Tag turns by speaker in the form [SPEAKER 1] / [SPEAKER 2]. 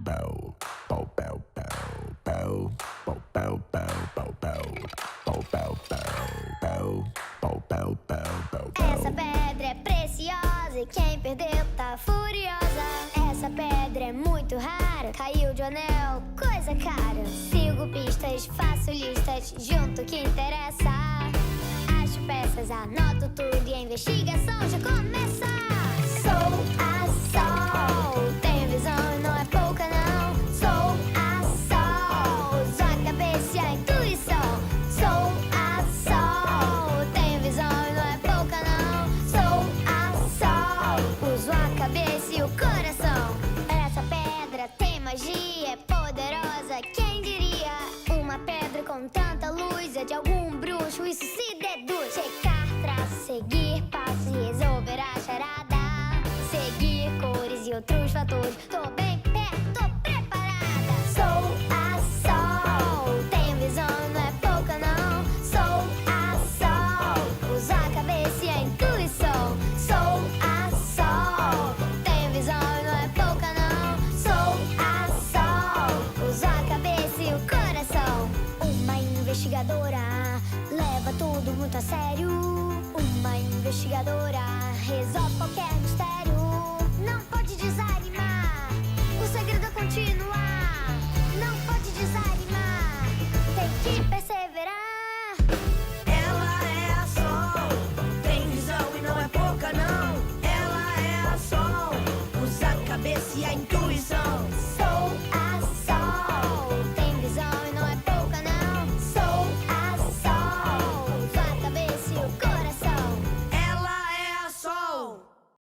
[SPEAKER 1] bow, bow, bow, bow, bow, bow, bow, bow, bow, bow, bow, bow, bow, bow, bow, bow.
[SPEAKER 2] Essa pedra é preciosa e quem perdeu tá furiosa. Essa pedra é muito rara, caiu de anel, coisa cara. Sigo pistas, faço listas, junto que interessa. Acho peças, anoto tudo e a investigação já começa. Sou a Sol, tenho visão e não é pouca não. Sou a Sol, uso a cabeça e a intuição. Sou a Sol, tenho visão e não é pouca não. Sou a Sol, uso a cabeça e o coração. Essa pedra tem magia, é poderosa, quem diria? Uma pedra com tanta luz é de algum bruxo, isso se deduz. Checar, traço, seguir, passo e resolver a charada. Seguir cores e outros fatores, tô bem